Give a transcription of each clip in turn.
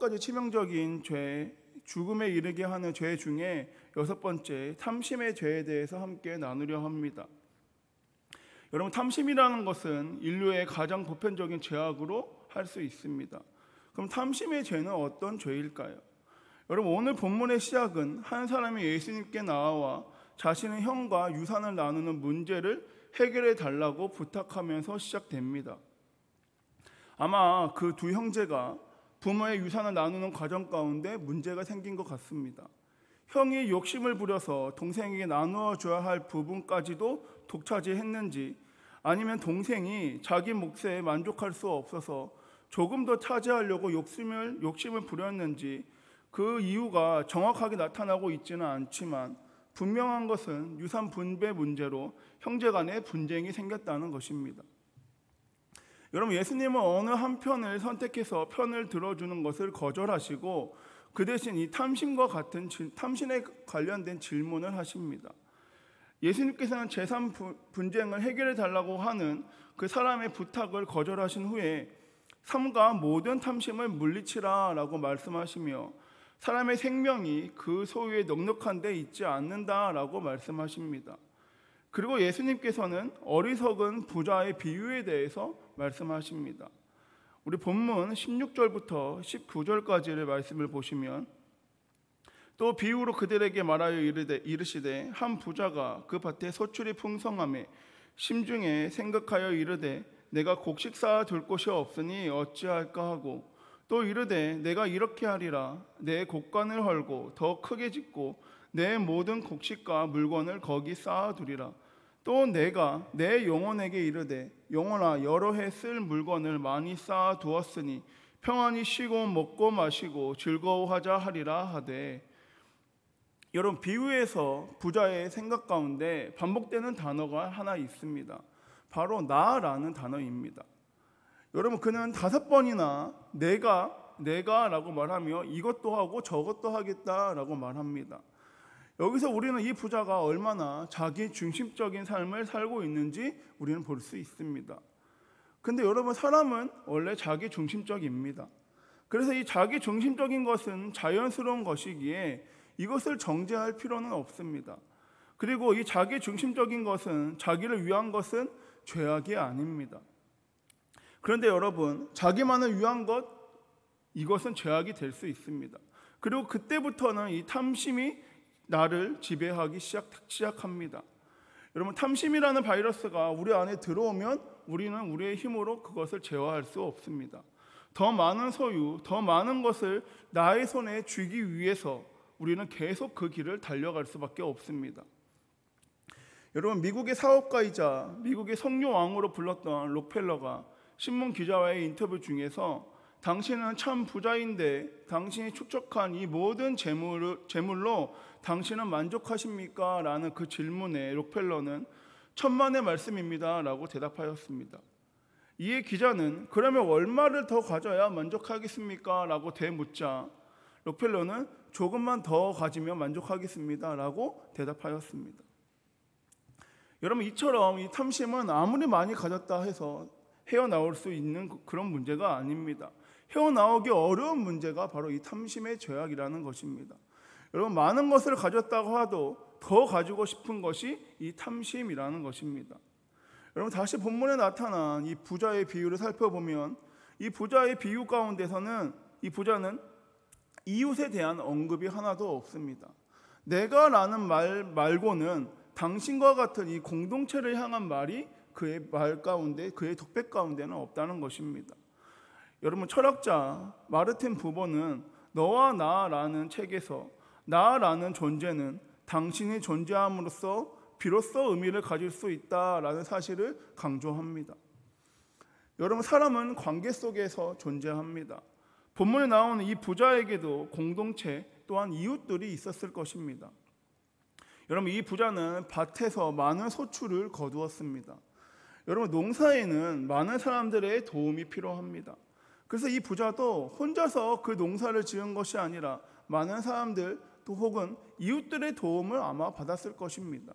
가지 치명적인 죄, 죽음에 이르게 하는 죄 중에 6번째, 탐심의 죄에 대해서 함께 나누려 합니다. 여러분, 탐심이라는 것은 인류의 가장 보편적인 죄악으로 할 수 있습니다. 그럼 탐심의 죄는 어떤 죄일까요? 여러분, 오늘 본문의 시작은 한 사람이 예수님께 나와 자신의 형과 유산을 나누는 문제를 해결해 달라고 부탁하면서 시작됩니다. 아마 그 두 형제가 부모의 유산을 나누는 과정 가운데 문제가 생긴 것 같습니다. 형이 욕심을 부려서 동생에게 나누어 줘야 할 부분까지도 독차지했는지, 아니면 동생이 자기 몫에 만족할 수 없어서 조금 더 차지하려고 욕심을 부렸는지, 그 이유가 정확하게 나타나고 있지는 않지만 분명한 것은 유산 분배 문제로 형제 간에 분쟁이 생겼다는 것입니다. 여러분, 예수님은 어느 한 편을 선택해서 편을 들어주는 것을 거절하시고 그 대신 이 탐심과 같은 탐심에 관련된 질문을 하십니다. 예수님께서는 재산 분쟁을 해결해 달라고 하는 그 사람의 부탁을 거절하신 후에 삼가 모든 탐심을 물리치라 라고 말씀하시며 사람의 생명이 그 소유에 넉넉한 데 있지 않는다라고 말씀하십니다. 그리고 예수님께서는 어리석은 부자의 비유에 대해서 말씀하십니다. 우리 본문 16절부터 19절까지의 말씀을 보시면, 또 비유로 그들에게 말하여 이르시되 한 부자가 그 밭에 소출이 풍성하매 심중에 생각하여 이르되 내가 곡식 쌓아 둘 곳이 없으니 어찌할까 하고, 또 이르되 내가 이렇게 하리라, 내 곡간을 헐고 더 크게 짓고 내 모든 곡식과 물건을 거기 쌓아두리라. 또 내가 내 영혼에게 이르되 영혼아, 여러 해 쓸 물건을 많이 쌓아두었으니 평안히 쉬고 먹고 마시고 즐거워하자 하리라 하되. 여러분, 비유에서 부자의 생각 가운데 반복되는 단어가 하나 있습니다. 바로 나라는 단어입니다. 여러분, 그는 5번이나 내가 라고 말하며 이것도 하고 저것도 하겠다라고 말합니다. 여기서 우리는 이 부자가 얼마나 자기 중심적인 삶을 살고 있는지 우리는 볼 수 있습니다. 근데 여러분, 사람은 원래 자기 중심적입니다. 그래서 이 자기 중심적인 것은 자연스러운 것이기에 이것을 정죄할 필요는 없습니다. 그리고 이 자기 중심적인 것은, 자기를 위한 것은 죄악이 아닙니다. 그런데 여러분, 자기만을 위한 것, 이것은 죄악이 될 수 있습니다. 그리고 그때부터는 이 탐심이 나를 지배하기 시작합니다. 여러분, 탐심이라는 바이러스가 우리 안에 들어오면 우리는 우리의 힘으로 그것을 제어할 수 없습니다. 더 많은 소유, 더 많은 것을 나의 손에 쥐기 위해서 우리는 계속 그 길을 달려갈 수밖에 없습니다. 여러분, 미국의 사업가이자 미국의 석유왕으로 불렀던 록펠러가 신문 기자와의 인터뷰 중에서 당신은 참 부자인데 당신이 축적한 이 모든 재물로 당신은 만족하십니까? 라는 그 질문에 록펠러는 천만의 말씀입니다 라고 대답하였습니다. 이에 기자는 그러면 얼마를 더 가져야 만족하겠습니까? 라고 되묻자 록펠러는 조금만 더 가지면 만족하겠습니다 라고 대답하였습니다. 여러분, 이처럼 이 탐심은 아무리 많이 가졌다 해서 헤어나올 수 있는 그런 문제가 아닙니다. 헤어나오기 어려운 문제가 바로 이 탐심의 죄악이라는 것입니다. 여러분, 많은 것을 가졌다고 해도 더 가지고 싶은 것이 이 탐심이라는 것입니다. 여러분, 다시 본문에 나타난 이 부자의 비유를 살펴보면 이 부자의 비유 가운데서는 이 부자는 이웃에 대한 언급이 하나도 없습니다. 내가라는 말 말고는 당신과 같은 이 공동체를 향한 말이 그의 말 가운데, 그의 독백 가운데는 없다는 것입니다. 여러분, 철학자 마르틴 부버는 너와 나라는 책에서 나라는 존재는 당신이 존재함으로써 비로소 의미를 가질 수 있다라는 사실을 강조합니다. 여러분, 사람은 관계 속에서 존재합니다. 본문에 나오는 이 부자에게도 공동체 또한 이웃들이 있었을 것입니다. 여러분, 이 부자는 밭에서 많은 소출을 거두었습니다. 여러분, 농사에는 많은 사람들의 도움이 필요합니다. 그래서 이 부자도 혼자서 그 농사를 지은 것이 아니라 많은 사람들 또 혹은 이웃들의 도움을 아마 받았을 것입니다.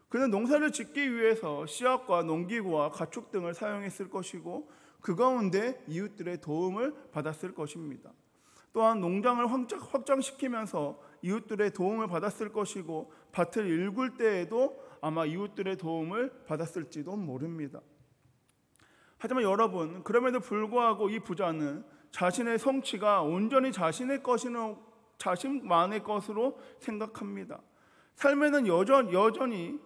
그는 농사를 짓기 위해서 씨앗과 농기구와 가축 등을 사용했을 것이고 그 가운데 이웃들의 도움을 받았을 것입니다. 또한 농장을 확장시키면서 이웃들의 도움을 받았을 것이고 밭을 일굴 때에도 아마 이웃들의 도움을 받았을지도 모릅니다. 하지만 여러분, 그럼에도 불구하고 이 부자는 자신의 성취가 온전히 자신만의 것으로 생각합니다. 삶에는 여전히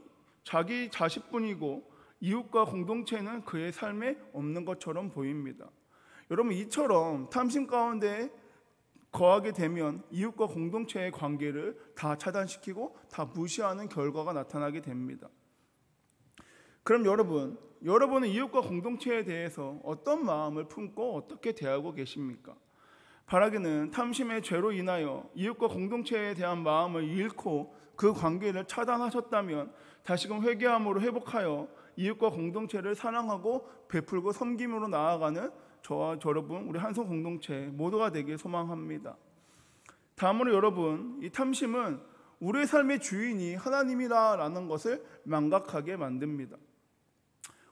자기 자식뿐이고 이웃과 공동체는 그의 삶에 없는 것처럼 보입니다. 여러분, 이처럼 탐심 가운데 거하게 되면 이웃과 공동체의 관계를 다 차단시키고 다 무시하는 결과가 나타나게 됩니다. 그럼 여러분은 이웃과 공동체에 대해서 어떤 마음을 품고 어떻게 대하고 계십니까? 바라기는 탐심의 죄로 인하여 이웃과 공동체에 대한 마음을 잃고 그 관계를 차단하셨다면 다시금 회개함으로 회복하여 이웃과 공동체를 사랑하고 베풀고 섬김으로 나아가는 저와 여러분, 우리 한성 공동체 모두가 되길 소망합니다. 다음으로 여러분, 이 탐심은 우리의 삶의 주인이 하나님이라는 것을 망각하게 만듭니다.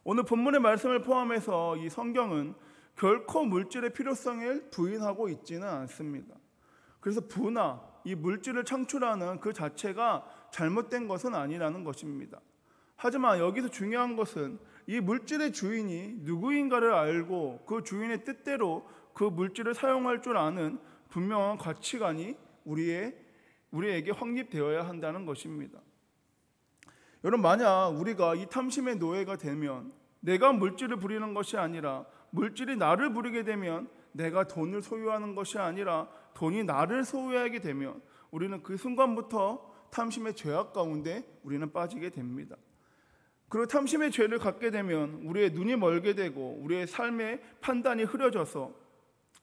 오늘 본문의 말씀을 포함해서 이 성경은 결코 물질의 필요성을 부인하고 있지는 않습니다. 그래서 부나 이 물질을 창출하는 그 자체가 잘못된 것은 아니라는 것입니다. 하지만 여기서 중요한 것은 이 물질의 주인이 누구인가를 알고 그 주인의 뜻대로 그 물질을 사용할 줄 아는 분명한 가치관이 우리에게 확립되어야 한다는 것입니다. 여러분, 만약 우리가 이 탐심의 노예가 되면 내가 물질을 부리는 것이 아니라 물질이 나를 부리게 되면 내가 돈을 소유하는 것이 아니라 돈이 나를 소유하게 되면 우리는 그 순간부터 탐심의 죄악 가운데 우리는 빠지게 됩니다. 그리고 탐심의 죄를 갖게 되면 우리의 눈이 멀게 되고 우리의 삶의 판단이 흐려져서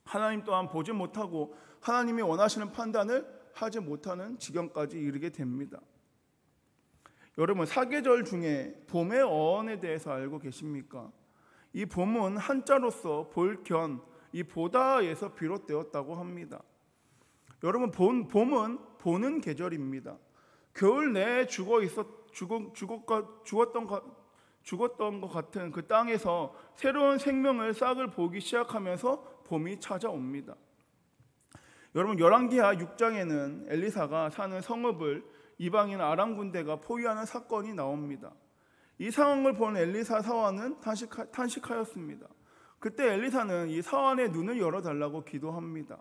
하나님 또한 보지 못하고 하나님이 원하시는 판단을 하지 못하는 지경까지 이르게 됩니다. 여러분, 사계절 중에 봄의 어원에 대해서 알고 계십니까? 이 봄은 한자로서 볼견, 이 보다에서 비롯되었다고 합니다. 여러분, 봄은 보는 계절입니다. 겨울 내에 죽었던 것 같은 그 땅에서 새로운 생명을 싹을 보기 시작하면서 봄이 찾아옵니다. 여러분, 열왕기하 6장에는 엘리사가 사는 성읍을 이방인 아람 군대가 포위하는 사건이 나옵니다. 이 상황을 본 엘리사 사환은 탄식하였습니다. 그때 엘리사는 이 사환의 눈을 열어달라고 기도합니다.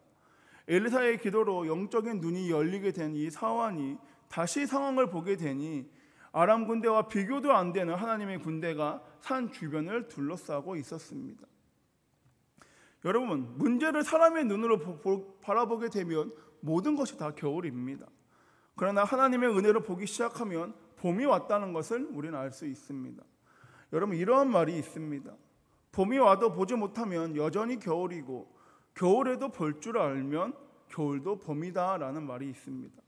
엘리사의 기도로 영적인 눈이 열리게 된 이 사환이 다시 상황을 보게 되니 아람 군대와 비교도 안 되는 하나님의 군대가 산 주변을 둘러싸고 있었습니다. 여러분, 문제를 사람의 눈으로 바라보게 되면 모든 것이 다 겨울입니다. 그러나 하나님의 은혜로 보기 시작하면 봄이 왔다는 것을 우리는 알 수 있습니다. 여러분, 이러한 말이 있습니다. 봄이 와도 보지 못하면 여전히 겨울이고 겨울에도 볼 줄 알면 겨울도 봄이다 라는 말이 있습니다.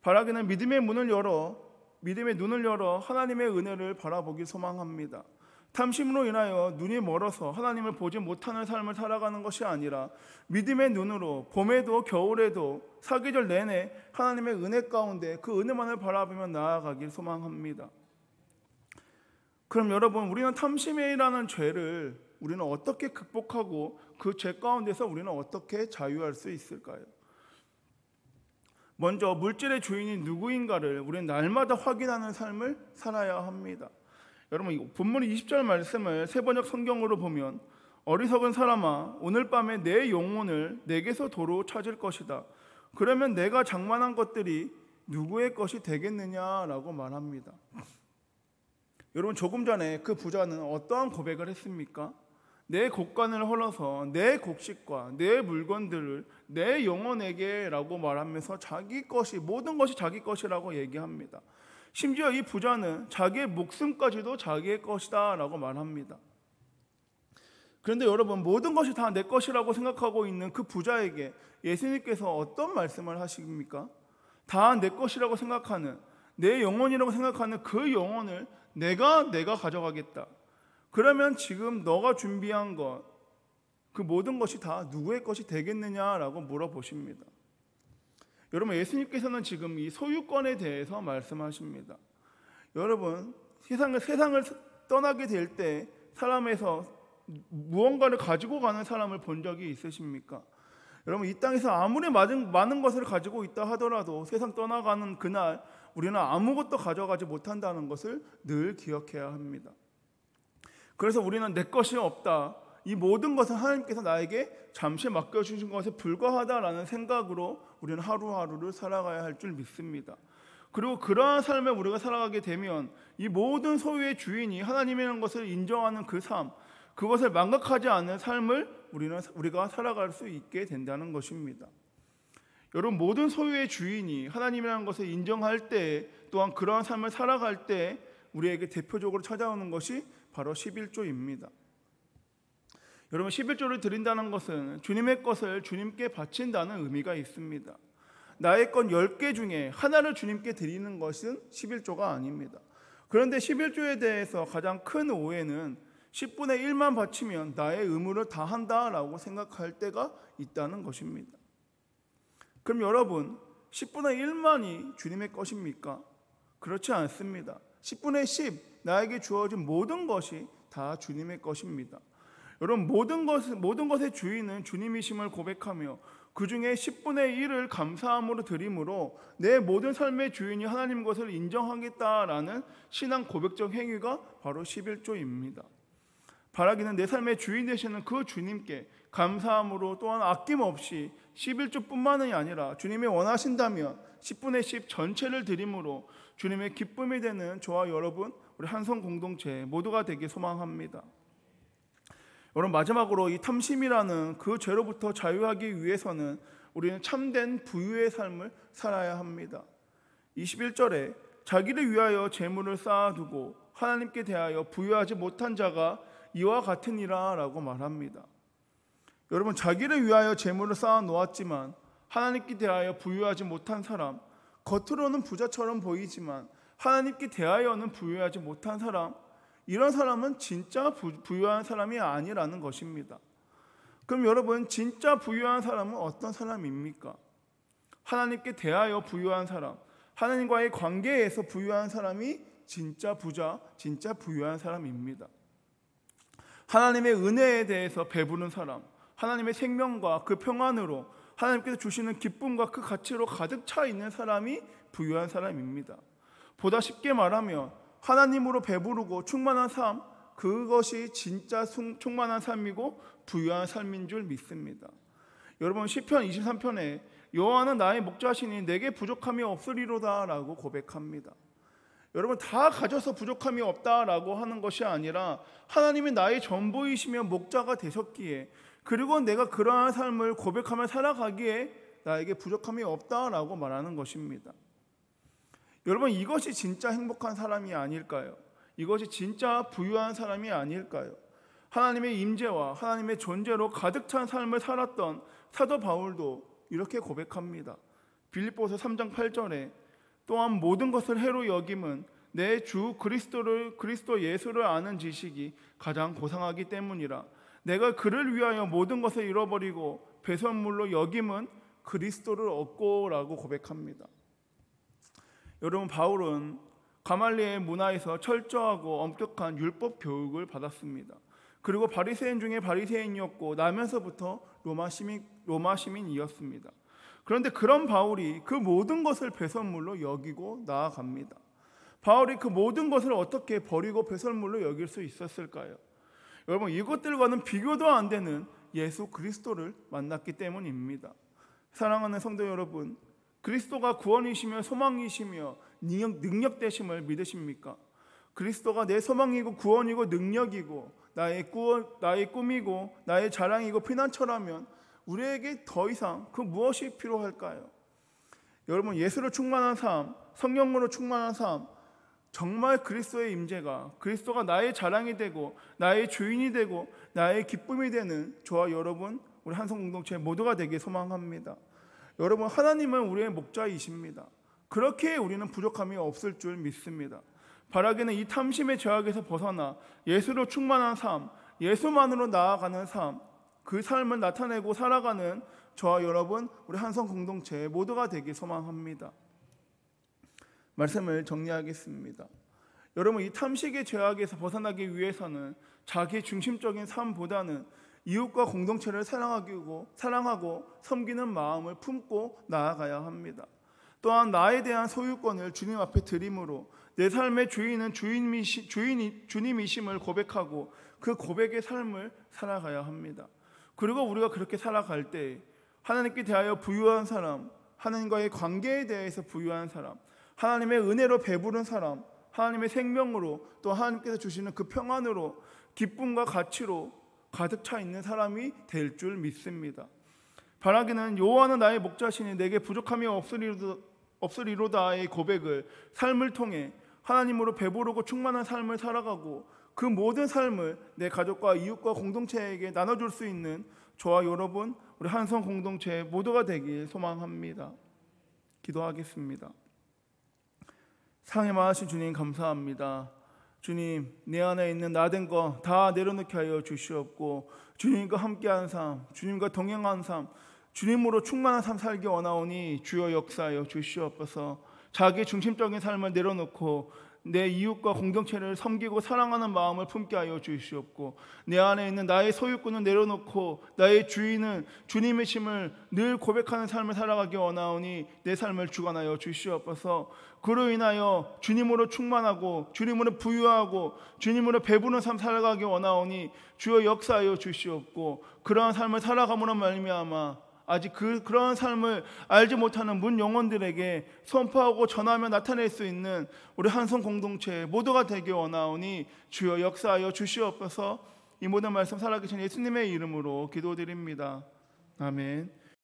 바라기는 믿음의 눈을 열어 하나님의 은혜를 바라보길 소망합니다. 탐심으로 인하여 눈이 멀어서 하나님을 보지 못하는 삶을 살아가는 것이 아니라 믿음의 눈으로 봄에도 겨울에도 사계절 내내 하나님의 은혜 가운데 그 은혜만을 바라보며 나아가길 소망합니다. 그럼 여러분, 우리는 탐심이라는 죄를 우리는 어떻게 극복하고 그 죄 가운데서 우리는 어떻게 자유할 수 있을까요? 먼저 물질의 주인이 누구인가를 우리는 날마다 확인하는 삶을 살아야 합니다. 여러분, 본문 20절 말씀을 세번역 성경으로 보면 어리석은 사람아, 오늘 밤에 내 영혼을 내게서 도로 찾을 것이다. 그러면 내가 장만한 것들이 누구의 것이 되겠느냐라고 말합니다. 여러분, 조금 전에 그 부자는 어떠한 고백을 했습니까? 내 곡간을 헐어서 내 곡식과 내 물건들을 내 영혼에게라고 말하면서 자기 것이, 모든 것이 자기 것이라고 얘기합니다. 심지어 이 부자는 자기의 목숨까지도 자기의 것이다 라고 말합니다. 그런데 여러분, 모든 것이 다 내 것이라고 생각하고 있는 그 부자에게 예수님께서 어떤 말씀을 하십니까? 다 내 것이라고 생각하는, 내 영혼이라고 생각하는 그 영혼을 내가 가져가겠다. 그러면 지금 너가 준비한 것, 그 모든 것이 다 누구의 것이 되겠느냐라고 물어보십니다. 여러분, 예수님께서는 지금 이 소유권에 대해서 말씀하십니다. 여러분, 세상을 떠나게 될 때 사람에서 무언가를 가지고 가는 사람을 본 적이 있으십니까? 여러분, 이 땅에서 아무리 많은 것을 가지고 있다 하더라도 세상 떠나가는 그날 우리는 아무것도 가져가지 못한다는 것을 늘 기억해야 합니다. 그래서 우리는 내 것이 없다, 이 모든 것은 하나님께서 나에게 잠시 맡겨주신 것에 불과하다라는 생각으로 우리는 하루하루를 살아가야 할 줄 믿습니다. 그리고 그러한 삶을 우리가 살아가게 되면 이 모든 소유의 주인이 하나님이라는 것을 인정하는 그 삶, 그것을 망각하지 않는 삶을 우리가 살아갈 수 있게 된다는 것입니다. 여러분, 모든 소유의 주인이 하나님이라는 것을 인정할 때, 또한 그러한 삶을 살아갈 때 우리에게 대표적으로 찾아오는 것이 바로 11조입니다. 여러분, 11조를 드린다는 것은 주님의 것을 주님께 바친다는 의미가 있습니다. 나의 것 10개 중에 하나를 주님께 드리는 것은 11조가 아닙니다. 그런데 11조에 대해서 가장 큰 오해는 10분의 1만 바치면 나의 의무를 다한다라고 생각할 때가 있다는 것입니다. 그럼 여러분, 10분의 1만이 주님의 것입니까? 그렇지 않습니다. 10분의 10, 나에게 주어진 모든 것이 다 주님의 것입니다. 여러분, 모든 것의 주인은 주님이심을 고백하며 그 중에 10분의 1을 감사함으로 드림으로 내 모든 삶의 주인이 하나님 것을 인정하겠다라는 신앙 고백적 행위가 바로 11조입니다. 바라기는 내 삶의 주인 되시는 그 주님께 감사함으로, 또한 아낌없이 11조뿐만이 아니라 주님이 원하신다면 10분의 10 전체를 드림으로 주님의 기쁨이 되는 저와 여러분, 우리 한성 공동체 모두가 되길 소망합니다. 여러분, 마지막으로 이 탐심이라는 그 죄로부터 자유하기 위해서는 우리는 참된 부유의 삶을 살아야 합니다. 21절에 자기를 위하여 재물을 쌓아두고 하나님께 대하여 부유하지 못한 자가 이와 같으니라 라고 말합니다. 여러분, 자기를 위하여 재물을 쌓아 놓았지만 하나님께 대하여 부유하지 못한 사람, 겉으로는 부자처럼 보이지만 하나님께 대하여는 부유하지 못한 사람, 이런 사람은 진짜 부유한 사람이 아니라는 것입니다. 그럼 여러분, 진짜 부유한 사람은 어떤 사람입니까? 하나님께 대하여 부유한 사람, 하나님과의 관계에서 부유한 사람이 진짜 부자, 진짜 부유한 사람입니다. 하나님의 은혜에 대해서 배부른 사람, 하나님의 생명과 그 평안으로 하나님께서 주시는 기쁨과 그 가치로 가득 차 있는 사람이 부유한 사람입니다. 보다 쉽게 말하면 하나님으로 배부르고 충만한 삶, 그것이 진짜 충만한 삶이고 부유한 삶인 줄 믿습니다. 여러분, 시편 23편에 여호와는 나의 목자시니 내게 부족함이 없으리로다 라고 고백합니다. 여러분, 다 가져서 부족함이 없다라고 하는 것이 아니라 하나님이 나의 전부이시며 목자가 되셨기에, 그리고 내가 그러한 삶을 고백하며 살아가기에 나에게 부족함이 없다라고 말하는 것입니다. 여러분, 이것이 진짜 행복한 사람이 아닐까요? 이것이 진짜 부유한 사람이 아닐까요? 하나님의 임재와 하나님의 존재로 가득 찬 삶을 살았던 사도 바울도 이렇게 고백합니다. 빌립보서 3장 8절에 또한 모든 것을 해로 여김은 내 주 그리스도 예수를 아는 지식이 가장 고상하기 때문이라. 내가 그를 위하여 모든 것을 잃어버리고 배설물로 여김은 그리스도를 얻고라고 고백합니다. 여러분, 바울은 가말리엘 문화에서 철저하고 엄격한 율법 교육을 받았습니다. 그리고 바리새인 중에 바리새인이었고 나면서부터 로마 시민이었습니다. 그런데 그런 바울이 그 모든 것을 배설물로 여기고 나아갑니다. 바울이 그 모든 것을 어떻게 버리고 배설물로 여길 수 있었을까요? 여러분, 이것들과는 비교도 안 되는 예수 그리스도를 만났기 때문입니다. 사랑하는 성도 여러분, 그리스도가 구원이시며 소망이시며 능력되심을 믿으십니까? 그리스도가 내 소망이고 구원이고 능력이고 나의 꿈이고 나의 자랑이고 피난처라면 우리에게 더 이상 그 무엇이 필요할까요? 여러분, 예수로 충만한 삶, 성령으로 충만한 삶, 정말 그리스도의 임재가, 그리스도가 나의 자랑이 되고 나의 주인이 되고 나의 기쁨이 되는 저와 여러분, 우리 한성공동체 모두가 되길 소망합니다. 여러분, 하나님은 우리의 목자이십니다. 그렇게 우리는 부족함이 없을 줄 믿습니다. 바라기는 이 탐심의 죄악에서 벗어나 예수로 충만한 삶, 예수만으로 나아가는 삶, 그 삶을 나타내고 살아가는 저와 여러분, 우리 한성공동체 모두가 되길 소망합니다. 말씀을 정리하겠습니다. 여러분, 이 탐식의 죄악에서 벗어나기 위해서는 자기 중심적인 삶보다는 이웃과 공동체를 사랑하고 섬기는 마음을 품고 나아가야 합니다. 또한 나에 대한 소유권을 주님 앞에 드림으로 내 삶의 주인은 주님이심을 고백하고 그 고백의 삶을 살아가야 합니다. 그리고 우리가 그렇게 살아갈 때 하나님께 대하여 부유한 사람, 하나님과의 관계에 대해서 부유한 사람, 하나님의 은혜로 배부른 사람, 하나님의 생명으로 또 하나님께서 주시는 그 평안으로 기쁨과 가치로 가득 차 있는 사람이 될 줄 믿습니다. 바라기는 여호와는 나의 목자시니 내게 부족함이 없으리로다의 고백을 삶을 통해 하나님으로 배부르고 충만한 삶을 살아가고 그 모든 삶을 내 가족과 이웃과 공동체에게 나눠줄 수 있는 저와 여러분 우리 한성 공동체 모두가 되길 소망합니다. 기도하겠습니다. 사랑의 많으신 주님 감사합니다. 주님, 내 안에 있는 나된 거 다 내려놓게 하여 주시옵고 주님과 함께한 삶, 주님과 동행한 삶, 주님으로 충만한 삶 살기 원하오니 주여 역사하여 주시옵소서. 자기 중심적인 삶을 내려놓고 내 이웃과 공동체를 섬기고 사랑하는 마음을 품게 하여 주시옵고 내 안에 있는 나의 소유권을 내려놓고 나의 주인은 주님이심을 늘 고백하는 삶을 살아가기 원하오니 내 삶을 주관하여 주시옵소서. 그로 인하여 주님으로 충만하고 주님으로 부유하고 주님으로 배부른 삶 살아가기 원하오니 주여 역사하여 주시옵고 그러한 삶을 살아감으로 말미암아 아직 그런 삶을 알지 못하는 문 영혼들에게 선포하고 전하며 나타낼 수 있는 우리 한성 공동체 모두가 되기 원하오니 주여 역사하여 주시옵소서. 이 모든 말씀 살아계신 예수님의 이름으로 기도드립니다. 아멘.